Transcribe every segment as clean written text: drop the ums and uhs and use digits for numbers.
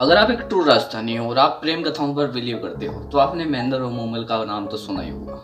अगर आप एक ट्रू राजस्थानी हो और आप प्रेम कथाओं पर बिलीव करते हो तो आपने महेंद्र और मोमल का नाम तो सुना ही होगा।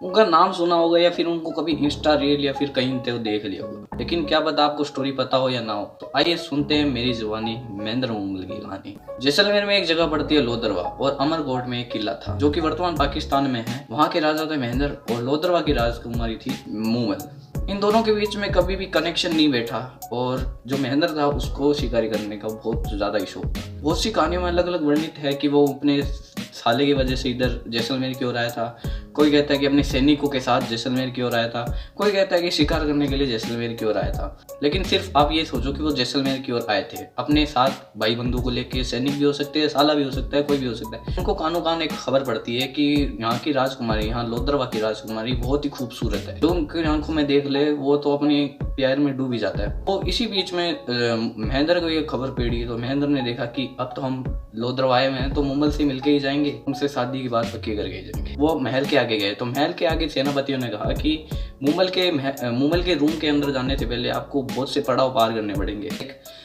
उनका नाम सुना होगा या फिर उनको कभी इंस्टा रील या फिर कहीं तो देख लिया होगा, लेकिन क्या पता आपको स्टोरी पता हो या ना हो। तो आइए सुनते हैं मेरी जुबानी महेंद्र और मोमल की कहानी। जैसलमेर में एक जगह पड़ती है लोदरवा और अमरकोट में एक किला था जो कि वर्तमान पाकिस्तान में है। वहाँ के राजा थे महेंद्र और लोदरवा की राजकुमारी थी मोमल। इन दोनों के बीच में कभी भी कनेक्शन नहीं बैठा और जो महेंद्र था उसको शिकारी करने का बहुत ज्यादा ही शौक था। बहुत सी कहानियों में अलग अलग वर्णित है कि वो अपने साले की वजह से इधर जैसलमेर की ओर आया था। कोई कहता है कि अपने सैनिकों के साथ जैसलमेर की ओर आया था। कोई कहता है कि शिकार करने के लिए जैसलमेर की ओर आया था। लेकिन सिर्फ आप ये सोचो कि वो जैसलमेर की ओर आए थे अपने साथ भाई बंधु को लेके। सैनिक भी हो सकते हैं, साला भी हो सकता है, कोई भी हो सकता है। उनको कानों कान एक खबर पड़ती है कि यहाँ की राजकुमारी, यहाँ लोदरवा की राजकुमारी बहुत ही खूबसूरत है। जो उनकी आंखों में देख ले वो तो अपनी प्यार में डूब ही जाता है। तो इसी बीच में महेंद्र को ये खबर पड़ी तो महेंद्र ने देखा कि अब तो हम लोदरवा आए हैं तो मोमल से मिलके ही जाएंगे, उनसे शादी की बात पक्की करके जाएंगे। वो महल के आगे गए तो महल के आगे सेनापतियों ने कहा कि मोमल के रूम के अंदर जाने से पहले आपको बहुत से पड़ाव पार करने पड़ेंगे।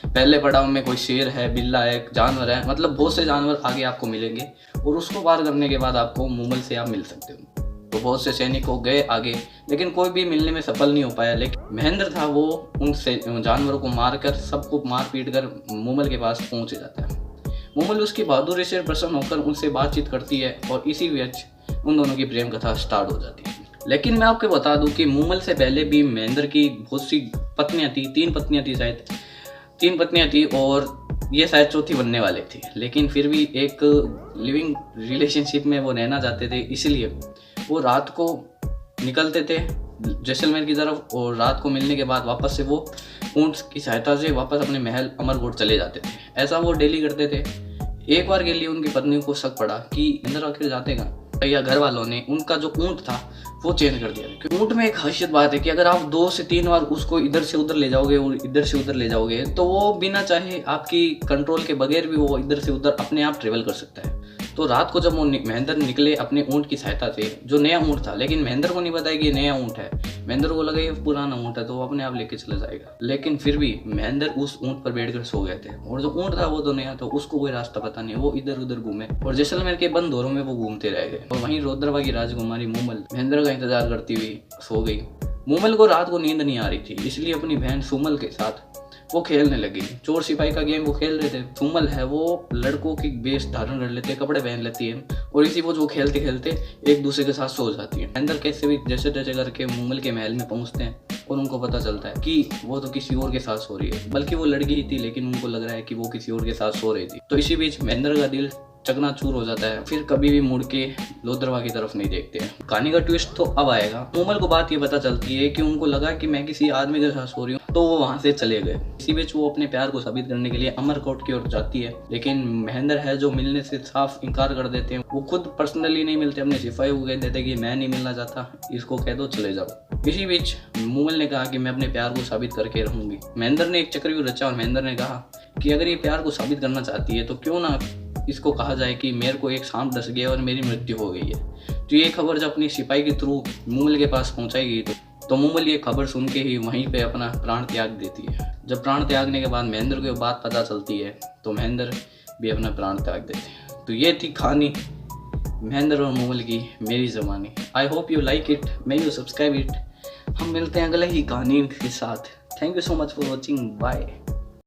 पहले पड़ाव में कोई शेर है, बिल्ला है, जानवर है, मतलब बहुत से जानवर आगे आपको मिलेंगे और उसको पार करने के बाद आपको मोमल से आप मिल सकते हो। तो बहुत से सैनिक हो गए आगे, लेकिन कोई भी मिलने में सफल नहीं हो पाया। लेकिन महेंद्र था वो उन जानवरों को मारकर, सबको मार पीट कर मोमल के पास पहुंच जाता है। मोमल उसकी बहादुरी से प्रसन्न होकर उनसे बातचीत करती है और इसी बीच उन दोनों की प्रेम कथा स्टार्ट हो जाती है। लेकिन मैं आपको बता दूं कि मोमल से पहले भी महेंद्र की बहुत सी पत्नियां थी। 3 पत्नियां थी शायद, 3 पत्नियां थी और ये शायद चौथी बनने वाले थी। लेकिन फिर भी एक लिविंग रिलेशनशिप में वो रहना चाहते थे, इसलिए वो रात को निकलते थे जैसलमेर की तरफ और रात को मिलने के बाद वापस से वो ऊंट की सहायता से वापस अपने महल अमरकोट चले जाते थे। ऐसा वो डेली करते थे। एक बार के लिए उनकी पत्नी को शक पड़ा कि इंद्र आखिर जाते कहाँ, या घर वालों ने उनका जो ऊंट था वो चेंज कर दिया। क्योंकि ऊंट में एक खासियत बात है कि अगर आप 2 से 3 बार उसको इधर से उधर ले जाओगे और इधर से उधर ले जाओगे तो वो बिना चाहे आपकी कंट्रोल के बगैर भी वो इधर से उधर अपने आप ट्रेवल कर सकता है। तो रात को जब वो महेंद्र निकले अपने ऊंट की सहायता से, जो नया ऊंट था, लेकिन महेंद्र को नहीं बताया कि ये नया ऊंट है। महेंद्र को लगा ये पुराना ऊंट है तो वो अपने आप लेके चला जाएगा। लेकिन फिर भी महेंद्र उस ऊंट पर बैठकर सो गए थे और जो ऊंट था वो तो नया था, उसको कोई रास्ता पता नहीं। वो इधर उधर घूमे और जैसलमेर के बंद दौरों में वो घूमते रह गए। और वहीं लोदरवा की राजकुमारी मोमल महेंद्र का इंतजार करती हुई सो गई। मोमल को रात को नींद नहीं आ रही थी, इसलिए अपनी बहन सुमल के साथ वो खेलने लगी। चोर सिपाही का गेम वो खेल रहे थे। सुमल है वो लड़कों की वेश धारण कर लेते हैं, कपड़े पहन लेती है और इसी वो खेलते खेलते एक दूसरे के साथ सो जाती है। अंदर कैसे भी जैसे तैसे करके मोमल के महल में पहुंचते हैं और उनको पता चलता है कि वो तो किसी और के साथ सो रही है। बल्कि वो लड़की ही थी, लेकिन उनको लग रहा है कि वो किसी और के साथ सो रही थी। तो इसी बीच महेंद्र का दिल चकनाचूर हो जाता है। फिर कभी भी मुड़ के लोदरवा की तरफ नहीं देखते हैं। कहानी का ट्विस्ट तो अब आएगा। मोमल को बात ये पता चलती है कि उनको लगा कि मैं किसी आदमी के साथ सो रही हूँ, तो वो वहां से चले गए। इसी बीच वो अपने प्यार को साबित करने के लिए अमरकोट की ओर जाती है, लेकिन महेंद्र है जो मिलने से साफ इनकार कर देते हैं। वो खुद पर्सनली नहीं मिलते, अपने सिपाही को कह देते कि मैं नहीं मिलना चाहता, इसको कह दो चले जाओ। इसी बीच मोमल ने कहा कि मैं अपने प्यार को साबित करके रहूंगी। महेंद्र ने एक चक्रव्यूह रचा और महेंद्र ने कहा कि अगर ये प्यार को साबित करना चाहती है तो क्यों ना इसको कहा जाए कि मेरे को एक सांप डस गया और मेरी मृत्यु हो गई है। तो ये खबर जब अपनी सिपाही के थ्रू मोमल के पास पहुंचाई गई तो मोमल ये खबर सुन के ही वहीं पे अपना प्राण त्याग देती है। जब प्राण त्यागने के बाद महेंद्र को बात पता चलती है तो महेंद्र भी अपना प्राण त्याग देते हैं। तो ये थी कहानी महेंद्र और मोमल की मेरी ज़बानी। I hope you like it, may you subscribe it. हम मिलते हैं अगले ही कहानी के साथ। Thank you so much for watching, bye.